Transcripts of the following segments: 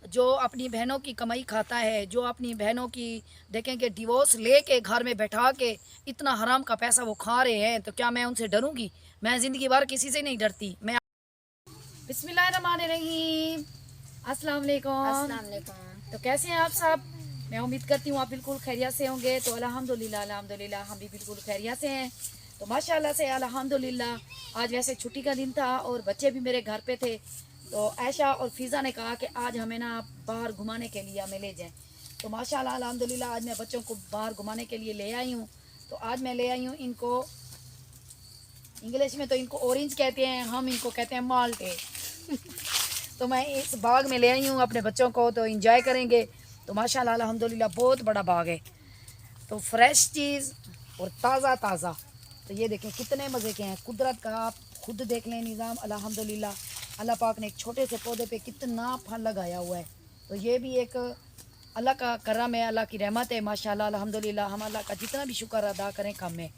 जो अपनी बहनों की कमाई खाता है, जो अपनी बहनों की देखेंगे डिवोर्स लेके घर में बैठा के इतना हराम का पैसा वो खा रहे हैं, तो क्या मैं उनसे डरूंगी? मैं ज़िंदगी भर किसी से नहीं डरती। मैं बिस्मिल्लाहिर्रहमानिर्रहीम। अस्सलाम वालेकुम। अस्सलाम वालेकुम। तो कैसे हैं आप सब? मैं उम्मीद करती हूँ आप बिल्कुल खैरियत से होंगे। तो अल्हम्दुलिल्लाह अल्हम्दुलिल्लाह हम भी बिल्कुल खैरियत से हैं। तो माशाल्लाह से अल्हम्दुलिल्लाह आज वैसे छुट्टी का दिन था और बच्चे भी मेरे घर पे थे। तो आयशा और फ़िज़ा ने कहा कि आज हमें ना बाहर घुमाने के लिए हमें ले जाएं। तो माशाल्लाह अल्हम्दुलिल्लाह आज मैं बच्चों को बाहर घुमाने के लिए ले आई हूँ। तो आज मैं ले आई हूँ इनको, इंग्लिश में तो इनको ऑरेंज कहते हैं, हम इनको कहते हैं माल्टे। तो मैं इस बाग में ले आई हूँ अपने बच्चों को, तो इंजॉय करेंगे। तो माशाल्लाह अल्हम्दुलिल्लाह बहुत बड़ा बाग है, तो फ्रेश चीज़ और ताज़ा ताज़ा। तो ये देखें कितने मज़े के हैं, कुदरत का आप खुद देख लें निज़ाम। अल्हम्दुलिल्लाह अल्लाह पाक ने एक छोटे से पौधे पे कितना फल लगाया हुआ है। तो ये भी एक अल्लाह का करम है, अल्लाह की रहमत है माशाल्लाह अल्हम्दुलिल्लाह। हम अल्लाह का जितना भी शुक्र अदा करें कम है।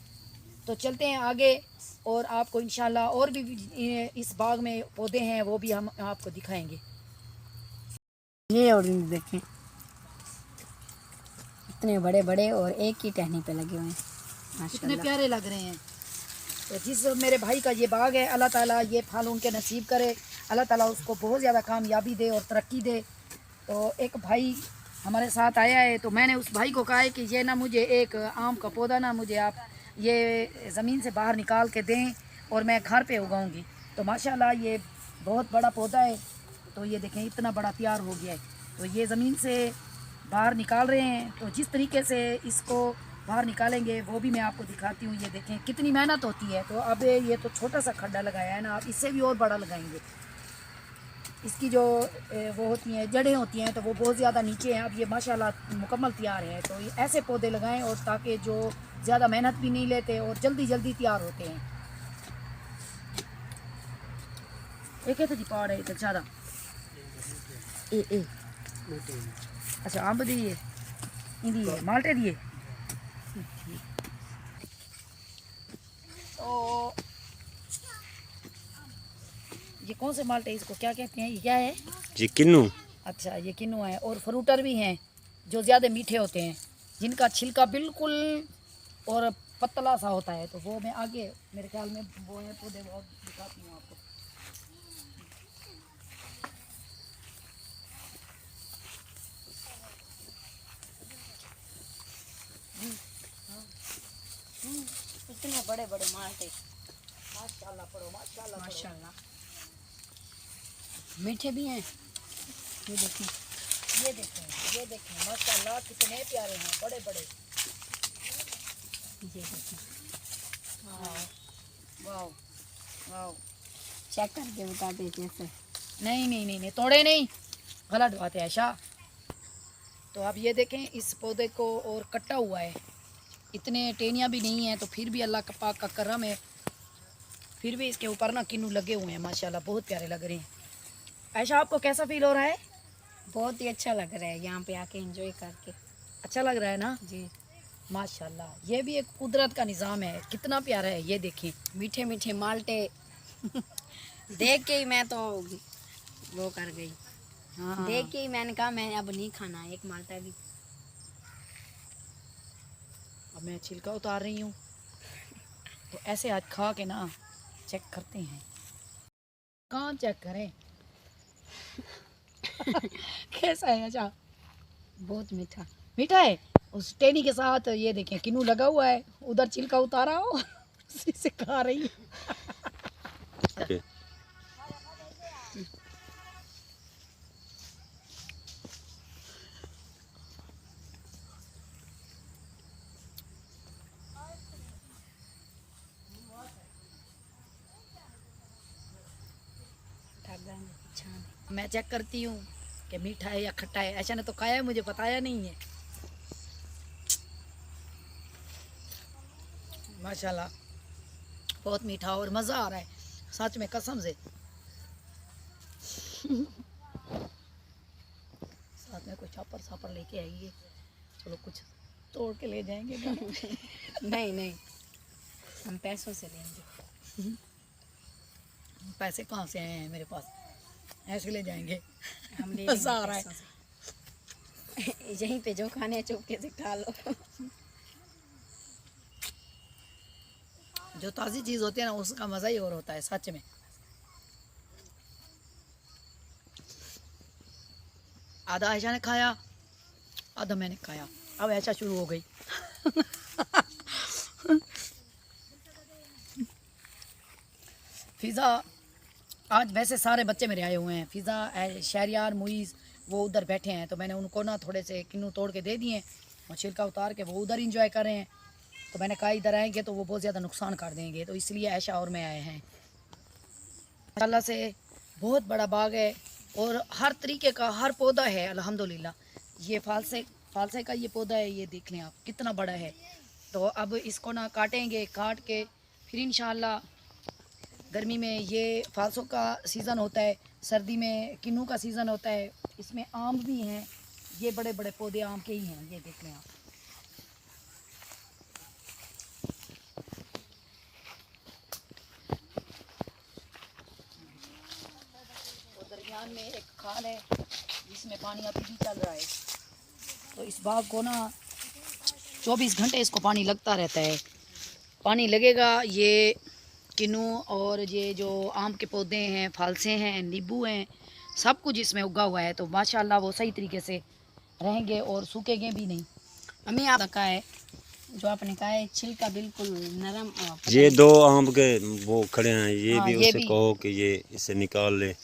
तो चलते हैं आगे और आपको इंशाल्लाह और भी इस बाग में पौधे हैं वो भी हम आपको दिखाएंगे। ये ऑरेंज देखें, इतने बड़े बड़े और एक ही टहनी पे लगे हुए हैं कितने माशाल्लाह। प्यारे लग रहे हैं। तो जिस मेरे भाई का ये बाग है, अल्लाह ताला ये फल उनके नसीब करे, अल्लाह ताला उसको बहुत ज़्यादा कामयाबी दे और तरक्की दे। तो एक भाई हमारे साथ आया है, तो मैंने उस भाई को कहा है कि ये ना मुझे एक आम का पौधा ना मुझे आप ये ज़मीन से बाहर निकाल के दें और मैं घर पे उगाऊंगी। तो माशाल्लाह ये बहुत बड़ा पौधा है। तो ये देखें इतना बड़ा तैयार हो गया है। तो ये ज़मीन से बाहर निकाल रहे हैं। तो जिस तरीके से इसको बाहर निकालेंगे वो भी मैं आपको दिखाती हूँ। ये देखें कितनी मेहनत होती है। तो अब ये तो छोटा सा खड्डा लगाया है ना, आप इससे भी और बड़ा लगाएंगे। इसकी जो वो होती हैं जड़ें होती हैं तो वो बहुत ज़्यादा नीचे हैं। अब ये माशाल्लाह मुकम्मल तैयार है। तो ये ऐसे पौधे लगाएं और ताकि जो ज़्यादा मेहनत भी नहीं लेते और जल्दी जल्दी तैयार होते हैं। एक है तो पहाड़ है इधर ज़्यादा अच्छा आम दिए दिए माल्टे दिए। तो ये कौन से माल्टे, इसको क्या कहते हैं, ये क्या है जी? किन्नू। अच्छा ये किन्नू है। और फ्रूटर भी हैं जो ज़्यादा मीठे होते हैं, जिनका छिलका बिल्कुल और पतला सा होता है। तो वो मैं आगे मेरे ख्याल में वो है पौधे वो दिखाती हूँ आपको। इतने बड़े बड़े माल्टे माशाल्लाह पढ़ो माशाल्लाह पढ़ो। माशाल्लाह, मीठे भी हैं। ये देखें, ये देखें माशाल्लाह कितने प्यारे हैं, बड़े बड़े। ये देखें, वाह वाह। चेक करके बता दे कैसे। नहीं नहीं नहीं नहीं तोड़े नहीं, गलत बात है ऐशा। तो आप ये देखें इस पौधे को और कटा हुआ है, इतने टेनियाँ भी नहीं हैं, तो फिर भी अल्लाह का पाक का करम है, फिर भी इसके ऊपर ना किन्नू लगे हुए हैं माशाल्लाह, बहुत प्यारे लग रहे हैं। ऐशा आपको कैसा फील हो रहा है? बहुत ही अच्छा लग रहा है यहाँ पे आके एंजॉय करके। अच्छा लग रहा है ना? जी, माशाल्लाह ये भी एक कुदरत का निज़ाम है, कितना प्यारा है। ये देखें मीठे मीठे माल्टे देख के ही मैं तो वो कर गई। हाँ देख के ही मैंने कहा मैं अब नहीं खाना एक माल्टा भी। अब मैं छिलका उतार रही हूँ। तो ऐसे आज खा के ना चेक करते हैं। कहाँ चेक करें कैसा है? अच्छा बहुत मीठा। मीठा है। उस टेनी के साथ ये देखें किन्नू लगा हुआ है, उधर छिलका उतारा हो उसी से खा रही है। ओके। मैं चेक करती हूँ कि मीठा है या खट्टा है। ऐसा ने तो खाया है, मुझे बताया नहीं है। माशाल्लाह बहुत मीठा और मज़ा आ रहा है सच में कसम से। साथ में कोई छापर छापर लेके आइए, चलो कुछ तोड़ के ले जाएंगे घर। नहीं नहीं, हम पैसों से लेंगे। पैसे कहाँ से आए हैं मेरे पास, ऐसे ले जाएंगे। हम ले मज़ा आ रहा है। यहीं पे जो खाने चुपके से खा लो। जो ताज़ी चीज़ होती है ना उसका मज़ा ही और होता है सच में। आधा आयशा ने खाया, आधा मैंने खाया। अब ऐसा शुरू हो गई। फिज़ा आज वैसे सारे बच्चे मेरे आए हुए हैं। फिज़ा, शहरियार, मुईज़ वो उधर बैठे हैं, तो मैंने उनको ना थोड़े से किन्नू तोड़ के दे दिए और छिलका उतार के वो उधर इंजॉय कर रहे हैं। तो मैंने कहा इधर आएंगे तो वो बहुत ज़्यादा नुकसान कर देंगे, तो इसलिए आयशा और मैं आए हैं। माशाल्लाह से बहुत बड़ा बाग है और हर तरीके का हर पौधा है अल्हम्दुलिल्लाह। ये फालसे का ये पौधा है, ये देख लें आप कितना बड़ा है। तो अब इसको ना काटेंगे, काट के फिर इंशाल्लाह गर्मी में ये फालसों का सीज़न होता है, सर्दी में किन्नू का सीज़न होता है। इसमें आम भी हैं, ये बड़े बड़े पौधे आम के ही हैं, ये देख लें आप। और दरमियान में एक खाल है जिसमें पानी अभी भी चल रहा है। तो इस बाग को ना 24 घंटे इसको पानी लगता रहता है। पानी लगेगा। ये किन्नू और ये जो आम के पौधे हैं, फालसे हैं, नींबू हैं, सब कुछ इसमें उगा हुआ है। तो माशाल्लाह वो सही तरीके से रहेंगे और सूखेंगे भी नहीं। हमें आप कहा है जो आपने कहा है छिलका बिल्कुल नरम और ये 2 आम के वो खड़े हैं, ये हाँ, भी ये उसे भी। कहो कि ये इसे निकाल ले।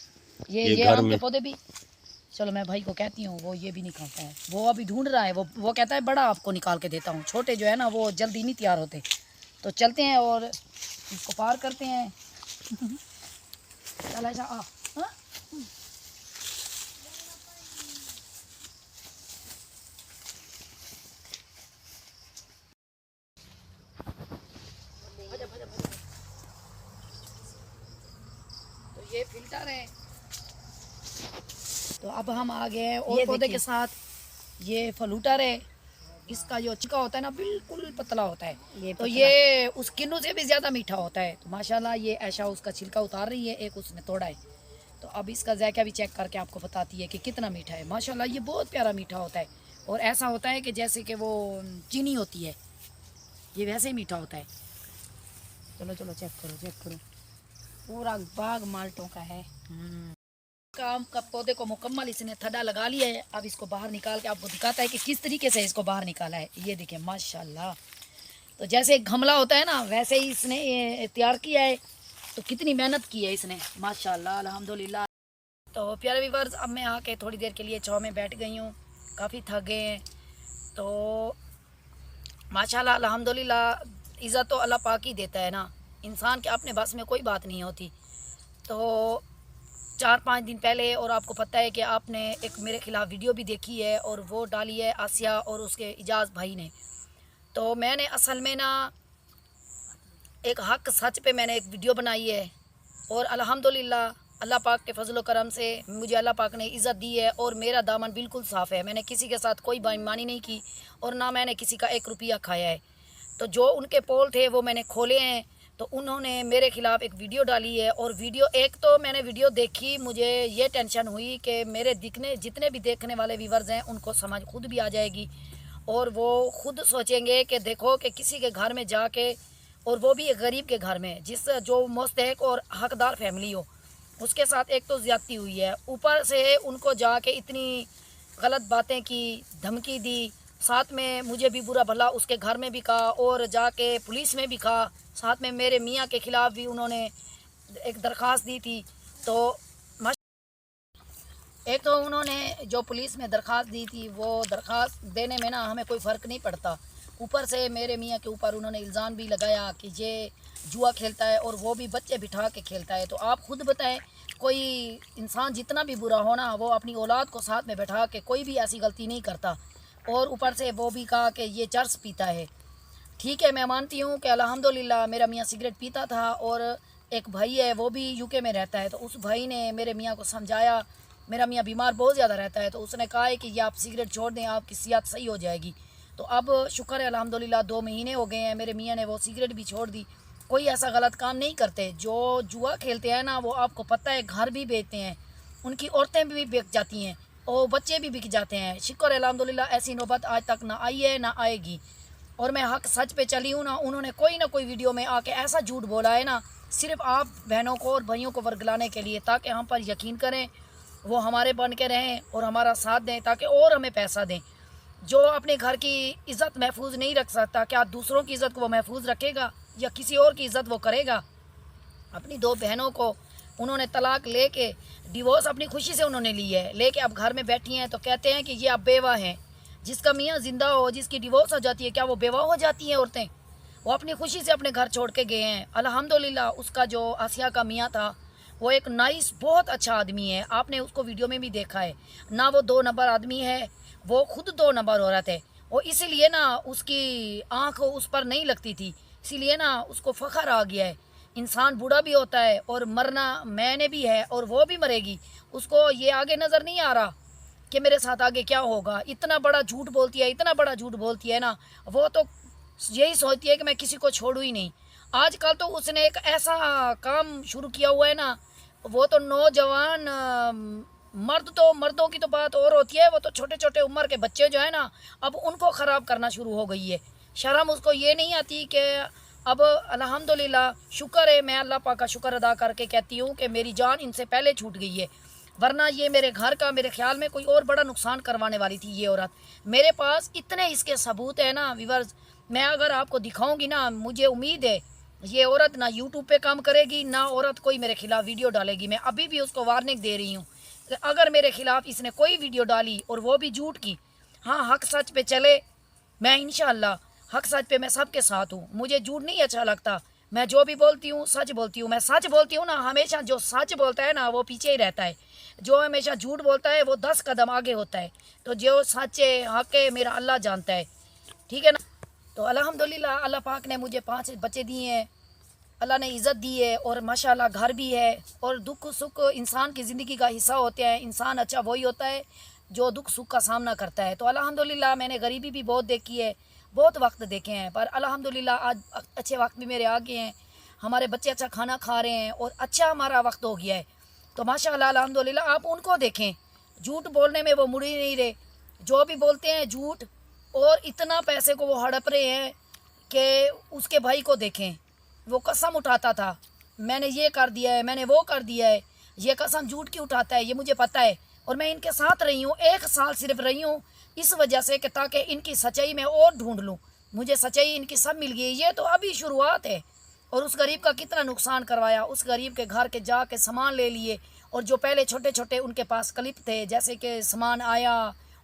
ये घर आम के में पौधे भी, चलो मैं भाई को कहती हूँ, वो ये भी नहीं खाता है। वो अभी ढूंढ रहा है, वो कहता है बड़ा आपको निकाल के देता हूँ, छोटे जो है ना वो जल्दी नहीं तैयार होते। तो चलते हैं और इसको पार करते हैं। चल ऐसा आ। हाँ? तो ये फिल्टर है। तो अब हम आ गए हैं और ये पौधे देखिए। के साथ ये फलूटर है। इसका जो छिलका होता है ना बिल्कुल पतला होता है, ये तो पतला। ये उस किन्नू से भी ज़्यादा मीठा होता है। तो माशाल्लाह ये ऐशा उसका छिलका उतार रही है, एक उसने तोड़ा है। तो अब इसका जायका भी चेक करके आपको बताती है कि कितना मीठा है। माशाल्लाह ये बहुत प्यारा मीठा होता है और ऐसा होता है कि जैसे कि वो चीनी होती है, ये वैसे ही मीठा होता है। चलो चलो चेक करो, चेक करो। पूरा बाग माल्टों का है। आम का पौधे को मुकम्मल इसने थड्डा लगा लिया है। अब इसको बाहर निकाल के आपको दिखाता है कि किस तरीके से इसको बाहर निकाला है। ये देखिए माशाल्लाह, तो जैसे एक गमला होता है ना वैसे ही इसने ये तैयार किया है। तो कितनी मेहनत की है इसने, माशाल्लाह अल्हम्दुलिल्लाह। तो प्यारे व्यूअर्स, अब मैं आके थोड़ी देर के लिए छाँव में बैठ गई हूँ, काफ़ी थक गए हैं। तो माशाल्लाह अल्हम्दुलिल्लाह, इज़्ज़त तो अल्लाह पाक ही देता है ना, इंसान के अपने बस में कोई बात नहीं होती। तो 4-5 दिन पहले, और आपको पता है कि आपने एक मेरे ख़िलाफ़ वीडियो भी देखी है और वो डाली है आसिया और उसके इजाज़ भाई ने। तो मैंने असल में ना एक हक सच पे मैंने एक वीडियो बनाई है और अल्हम्दुलिल्लाह अल्लाह पाक के फजल करम से मुझे अल्लाह पाक ने इज़्ज़त दी है और मेरा दामन बिल्कुल साफ़ है। मैंने किसी के साथ कोई बेईमानी नहीं की और ना मैंने किसी का 1 रुपया खाया है। तो जो उनके पोल थे वो मैंने खोले हैं। तो उन्होंने मेरे ख़िलाफ़ एक वीडियो डाली है और वीडियो एक तो मैंने वीडियो देखी, मुझे ये टेंशन हुई कि मेरे जितने भी देखने वाले व्यूअर्स हैं उनको समझ खुद भी आ जाएगी और वो खुद सोचेंगे कि देखो कि किसी के घर में जाके, और वो भी एक गरीब के घर में, जो मुस्तहिक और हकदार फैमिली हो, उसके साथ एक तो ज़्यादती हुई है, ऊपर से उनको जाके इतनी गलत बातें की, धमकी दी, साथ में मुझे भी बुरा भला उसके घर में भी कहा और जाके पुलिस में भी कहा, साथ में मेरे मियाँ के ख़िलाफ़ भी उन्होंने एक दरख्वास्त दी थी। तो एक तो उन्होंने जो पुलिस में दरख्वास्त दी थी, वो दरख्वास्त देने में ना हमें कोई फ़र्क नहीं पड़ता, ऊपर से मेरे मियाँ के ऊपर उन्होंने इल्ज़ाम भी लगाया कि ये जुआ खेलता है और वो भी बच्चे बिठा के खेलता है। तो आप खुद बताएं, कोई इंसान जितना भी बुरा हो ना, वो अपनी औलाद को साथ में बैठा के कोई भी ऐसी गलती नहीं करता। और ऊपर से वो भी कहा कि ये चर्स पीता है। ठीक है, मैं मानती हूँ कि अल्हम्दुलिल्लाह मेरा मियाँ सिगरेट पीता था और एक भाई है वो भी यूके में रहता है। तो उस भाई ने मेरे मियाँ को समझाया, मेरा मियाँ बीमार बहुत ज़्यादा रहता है, तो उसने कहा है कि ये आप सिगरेट छोड़ दें, आपकी सेहत सही हो जाएगी। तो अब शुक्र है अल्हम्दुलिल्लाह 2 महीने हो गए हैं, मेरे मियाँ ने वो सिगरेट भी छोड़ दी। कोई ऐसा गलत काम नहीं करते। जो जुआ खेलते हैं ना, वो आपको पता है घर भी बेचते हैं, उनकी औरतें भी बिक जाती हैं और बच्चे भी बिक जाते हैं। शुक्र अल्हम्दुलिल्लाह ऐसी नौबत आज तक ना आई है ना आएगी। और मैं हक सच पे चली हूँ ना, उन्होंने कोई ना कोई वीडियो में आके ऐसा झूठ बोला है ना, सिर्फ आप बहनों को और भाइयों को वर्गलाने के लिए, ताकि हम पर यकीन करें, वो हमारे बन के रहें और हमारा साथ दें, ताकि और हमें पैसा दें। जो अपने घर की इज़्ज़त महफूज नहीं रख सकता, क्या दूसरों की इज़्ज़त को वो महफूज रखेगा या किसी और की इज़्ज़त वो करेगा? अपनी 2 बहनों को उन्होंने तलाक लेके, डिवोर्स अपनी खुशी से उन्होंने ली है, लेके अब घर में बैठी हैं तो कहते हैं कि ये अब बेवा हैं। जिसका मियाँ ज़िंदा हो, जिसकी डिवोर्स हो जाती है, क्या वो बेवा हो जाती हैं औरतें? वो अपनी खुशी से अपने घर छोड़ के गए हैं। अल्हम्दुलिल्लाह उसका जो आसिया का मियाँ था वो एक नाइस बहुत अच्छा आदमी है, आपने उसको वीडियो में भी देखा है ना। वो 2 नंबर आदमी है, वो खुद 2 नंबर औरत है। और इसीलिए ना उसकी आँख उस पर नहीं लगती थी, इसीलिए ना उसको फ़ख्र आ गया है। इंसान बूढ़ा भी होता है और मरना मैंने भी है और वो भी मरेगी। उसको ये आगे नज़र नहीं आ रहा कि मेरे साथ आगे क्या होगा। इतना बड़ा झूठ बोलती है, इतना बड़ा झूठ बोलती है ना, वो तो यही सोचती है कि मैं किसी को छोड़ूँ ही नहीं। आजकल तो उसने एक ऐसा काम शुरू किया हुआ है ना, वो तो नौजवान मर्द, तो मर्दों की तो बात और होती है, वो तो छोटे छोटे उम्र के बच्चे जो है ना, अब उनको ख़राब करना शुरू हो गई है। शर्म उसको ये नहीं आती कि अब अल्हम्दुलिल्लाह शुक्र है, मैं अल्लाह पाक का शुक्र अदा करके कहती हूँ कि मेरी जान इनसे पहले छूट गई है, वरना ये मेरे घर का मेरे ख्याल में कोई और बड़ा नुकसान करवाने वाली थी ये औरत। मेरे पास इतने इसके सबूत है ना व्यूअर्स, मैं अगर आपको दिखाऊंगी ना, मुझे उम्मीद है ये औरत ना यूट्यूब पे काम करेगी, ना औरत कोई मेरे खिलाफ वीडियो डालेगी। मैं अभी भी उसको वार्निंग दे रही हूँ कि अगर मेरे खिलाफ इसने कोई वीडियो डाली और वो भी झूठ की, हाँ हक सच पे चले, मैं इंशाअल्लाह हक सच पे मैं सबके साथ हूँ। मुझे झूठ नहीं अच्छा लगता, मैं जो भी बोलती हूँ सच बोलती हूँ। मैं सच बोलती हूँ ना, हमेशा जो सच बोलता है ना वो पीछे ही रहता है, जो हमेशा झूठ बोलता है वो 10 कदम आगे होता है। तो जो सच है हक है मेरा अल्लाह जानता है, ठीक है ना। तो अल्हम्दुलिल्लाह अल्लाह पाक ने मुझे 5 बच्चे दिए हैं, अल्लाह ने इज़्ज़त दी है और माशाल्लाह घर भी है। और दुख सुख इंसान की ज़िंदगी का हिस्सा होते हैं। इंसान अच्छा वही होता है जो दुख सुख का सामना करता है। तो अल्हम्दुलिल्लाह मैंने गरीबी भी बहुत देखी है, बहुत वक्त देखे हैं, पर अल्हम्दुलिल्लाह आज अच्छे वक्त भी मेरे आ गए हैं। हमारे बच्चे अच्छा खाना खा रहे हैं और अच्छा हमारा वक्त हो गया है। तो माशाल्लाह अल्हम्दुलिल्लाह आप उनको देखें, झूठ बोलने में वो मुड़ ही नहीं रहे, जो भी बोलते हैं झूठ, और इतना पैसे को वो हड़प रहे हैं कि उसके भाई को देखें, वो कसम उठाता था मैंने ये कर दिया है, मैंने वो कर दिया है। ये कसम झूठ की उठाता है, ये मुझे पता है। और मैं इनके साथ रही हूँ, 1 साल सिर्फ रही हूँ इस वजह से कि ताकि इनकी सच्चाई मैं और ढूंढ लूँ। मुझे सच्चाई इनकी सब मिल गई, ये तो अभी शुरुआत है। और उस गरीब का कितना नुकसान करवाया, उस गरीब के घर के जाके सामान ले लिए, और जो पहले छोटे छोटे उनके पास क्लिप थे, जैसे कि सामान आया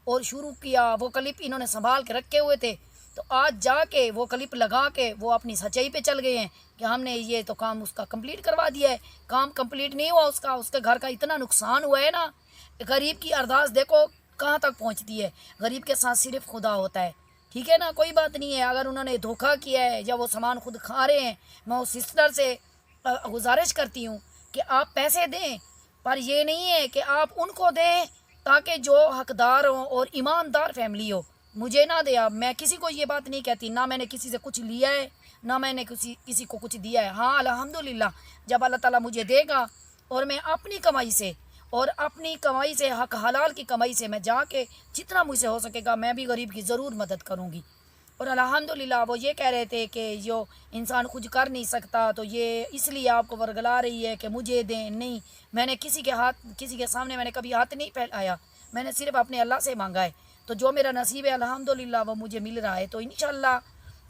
और शुरू किया, वो क्लिप इन्होंने संभाल के रखे हुए थे। तो आज जाके वो क्लिप लगा के वो अपनी सच्चाई पे चल गए हैं कि हमने ये तो काम उसका कंप्लीट करवा दिया है। काम कंप्लीट नहीं हुआ उसका, उसके घर का इतना नुकसान हुआ है ना। गरीब की अरदास देखो कहाँ तक पहुँचती है, गरीब के साथ सिर्फ खुदा होता है, ठीक है ना। कोई बात नहीं है, अगर उन्होंने धोखा किया है या वो सामान खुद खा रहे हैं, मैं उस सिस्टर से गुजारिश करती हूँ कि आप पैसे दें, पर ये नहीं है कि आप उनको दें ताकि जो हकदार हो और ईमानदार फैमिली हो, मुझे ना दे। आप, मैं किसी को ये बात नहीं कहती, ना मैंने किसी से कुछ लिया है ना मैंने किसी को कुछ दिया है। हाँ अल्हम्दुलिल्लाह जब अल्लाह ताला मुझे देगा और मैं अपनी कमाई से और अपनी कमाई से हक हलाल की कमाई से मैं जाके जितना मुझसे हो सकेगा मैं भी गरीब की ज़रूर मदद करूँगी। और अल्हम्दुलिल्लाह वो ये कह रहे थे कि जो इंसान खुद कर नहीं सकता तो ये इसलिए आपको वर्गला रही है कि मुझे दें। नहीं, मैंने किसी के सामने मैंने कभी हाथ नहीं फैलाया, मैंने सिर्फ अपने अल्लाह से मांगा है। तो जो मेरा नसीब है अल्हम्दुलिल्लाह वो मुझे मिल रहा है। तो इंशाअल्लाह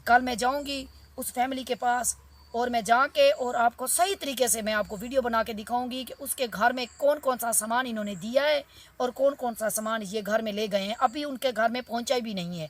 कल मैं जाऊंगी उस फैमिली के पास और मैं जाके और आपको सही तरीके से मैं आपको वीडियो बना के दिखाऊंगी कि उसके घर में कौन कौन सा सामान इन्होंने दिया है और कौन कौन सा सामान ये घर में ले गए हैं। अभी उनके घर में पहुंचा भी नहीं है।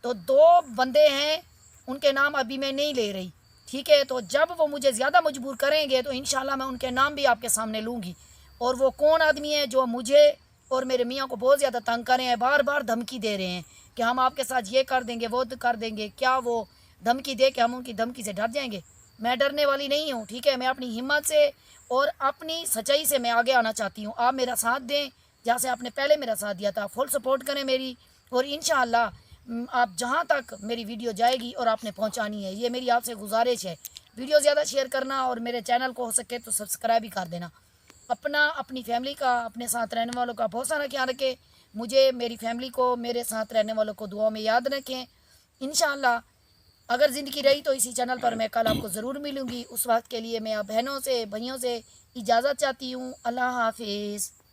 तो 2 बंदे हैं, उनके नाम अभी मैं नहीं ले रही, ठीक है। तो जब वो मुझे ज़्यादा मजबूर करेंगे तो इंशाल्लाह मैं उनके नाम भी आपके सामने लूँगी। और वो कौन आदमी है जो मुझे और मेरे मियाँ को बहुत ज़्यादा तंग कर रहे हैं, बार बार धमकी दे रहे हैं कि हम आपके साथ ये कर देंगे वो कर देंगे। क्या वो धमकी दे के हम उनकी धमकी से डर जाएंगे? मैं डरने वाली नहीं हूँ, ठीक है। मैं अपनी हिम्मत से और अपनी सच्चाई से मैं आगे आना चाहती हूँ। आप मेरा साथ दें, जैसे आपने पहले मेरा साथ दिया था, फुल सपोर्ट करें मेरी। और इंशाअल्लाह आप जहाँ तक मेरी वीडियो जाएगी और आपने पहुँचानी है, ये मेरी आपसे गुजारिश है। वीडियो ज़्यादा शेयर करना और मेरे चैनल को हो सके तो सब्सक्राइब भी कर देना। अपना, अपनी फैमिली का, अपने साथ रहने वालों का बहुत सारा ख्याल रखें। मुझे, मेरी फैमिली को, मेरे साथ रहने वालों को दुआ में याद रखें। इंशाअल्लाह अगर ज़िंदगी रही तो इसी चैनल पर मैं कल आपको ज़रूर मिलूँगी। उस वक्त के लिए मैं आप बहनों से, भाइयों से इजाज़त चाहती हूँ। अल्लाह हाफिज़।